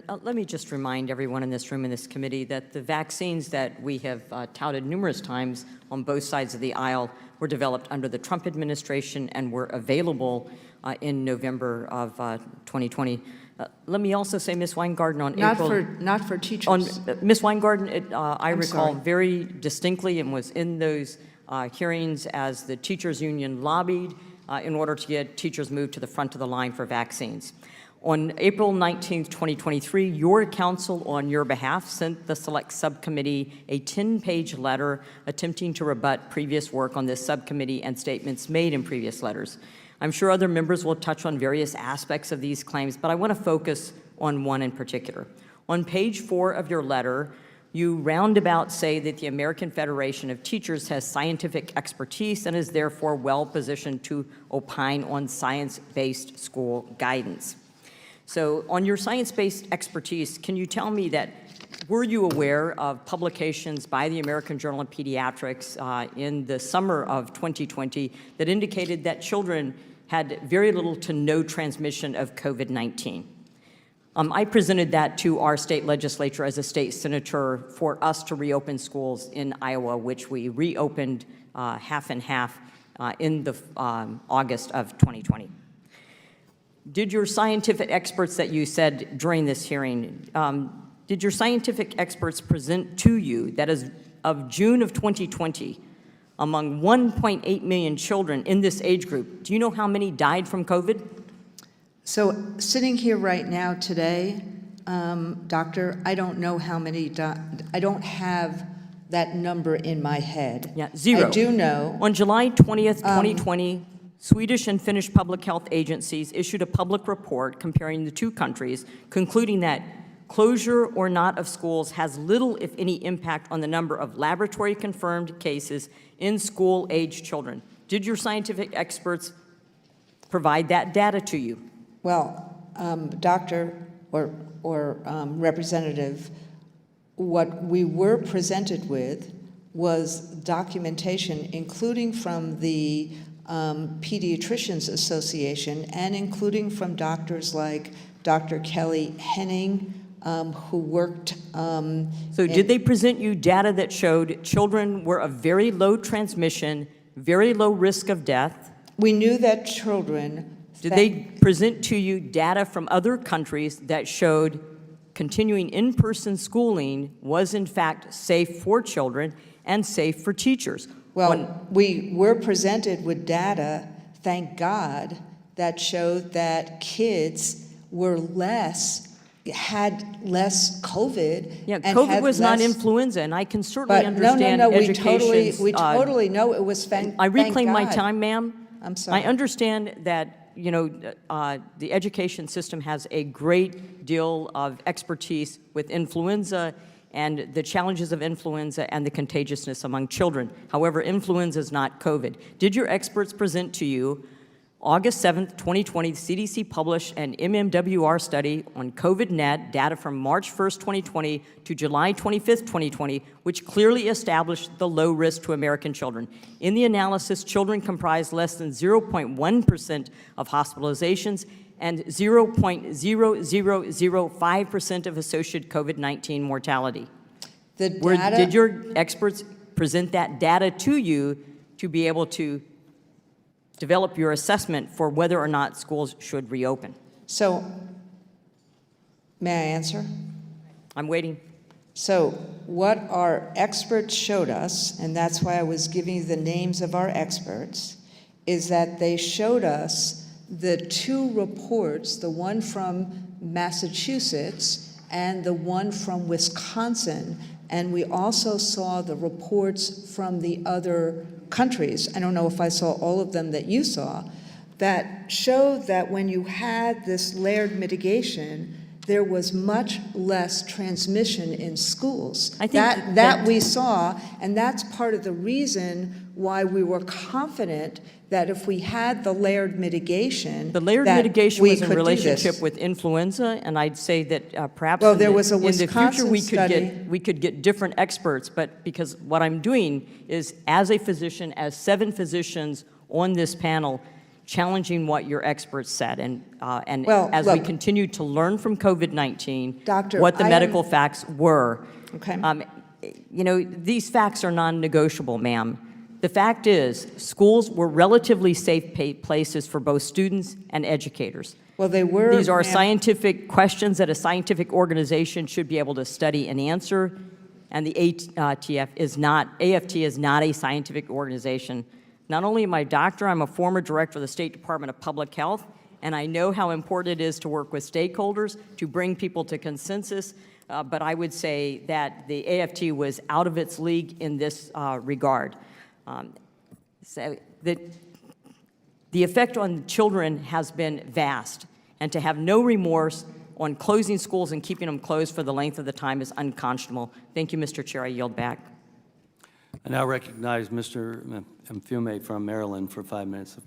Let me just remind everyone in this room, in this committee, that the vaccines that we have touted numerous times on both sides of the aisle were developed under the Trump administration and were available in November of 2020. Let me also say, Ms. Weingarten, on Not for teachers. Ms. Weingarten, I recall sorry. very distinctly and was in those hearings as the teachers union lobbied in order to get teachers moved to the front of the line for vaccines. On April 19th, 2023, your counsel on your behalf sent the Select Subcommittee a 10-page letter attempting to rebut previous work on this subcommittee and statements made in previous letters. I'm sure other members will touch on various aspects of these claims, but I want to focus on one in particular. On page 4 of your letter, you roundabout say that the American Federation of Teachers has scientific expertise and is therefore well-positioned to opine on science-based school guidance. So on your science-based expertise, can you tell me that, were you aware of publications by the American Journal of Pediatrics in the summer of 2020 that indicated that children had very little to no transmission of COVID-19? I presented that to our state legislature as a state senator for us to reopen schools in Iowa, which we reopened half and half in the August of 2020. Did your scientific experts that you said during this hearing, did your scientific experts present to you that as of June of 2020, among 1.8 million children in this age group, do you know how many died from COVID? So sitting here right now today, Doctor, I don't know how many I don't have that number in my head. Yeah, 0. I do know. On July 20th, 2020, Swedish and Finnish public health agencies issued a public report comparing the two countries, concluding that closure or not of schools has little, if any, impact on the number of laboratory-confirmed cases in school-age children. Did your scientific experts provide that data to you? Well, Doctor or Representative, what we were presented with was documentation, including from the Pediatricians Association and including from doctors like Dr. Kelly Henning, who worked. So did they present you data that showed children were of very low transmission, very low risk of death? We knew that children. Did they present to you data from other countries that showed continuing in-person schooling was in fact safe for children and safe for teachers? Well, we were presented with data, thank God, that showed that kids were had less COVID. Yeah, COVID was not influenza, and I can certainly understand education. We totally know it was I reclaim my time, ma'am. I'm sorry. I understand that, you know, the education system has a great deal of expertise with influenza and the challenges of influenza and the contagiousness among children. However, influenza is not COVID. Did your experts present to you August 7th, 2020, the CDC published an MMWR study on COVID-19 data from March 1st, 2020 to July 25th, 2020, which clearly established the low risk to American children. In the analysis, children comprised less than 0.1% of hospitalizations and 0.0005% of associated COVID-19 mortality. Did your experts present that data to you to be able to develop your assessment for whether or not schools should reopen? So, may I answer? I'm waiting. So, what our experts showed us, and that's why I was giving you the names of our experts, is that they showed us the two reports, the one from Massachusetts and the one from Wisconsin, and we also saw the reports from the other countries. I don't know if I saw all of them that you saw, that showed that when you had this layered mitigation, there was much less transmission in schools. I think that we saw, and that's part of the reason why we were confident that if we had the layered mitigation, the layered mitigation was in relationship with influenza, and I'd say that perhaps in the future we could get different experts, but because what I'm doing is, as a physician, as 7 physicians on this panel, challenging what your experts said. And Well, as we look, continue to learn from COVID-19, Doctor, what the I am- medical facts were. Okay. You know, these facts are non-negotiable, ma'am. The fact is, schools were relatively safe places for both students and educators. Well, they were. These are ma'am. scientific questions that a scientific organization should be able to study and answer, and the AFT is not a scientific organization. Not only am I a doctor, I'm a former director of the State Department of Public Health, and I know how important it is to work with stakeholders to bring people to consensus, but I would say that the AFT was out of its league in this regard. So the effect on children has been vast, and to have no remorse on closing schools and keeping them closed for the length of the time is unconscionable. Thank you, Mr. Chair. I yield back. I now recognize Mr. Mfume from Maryland for 5 minutes of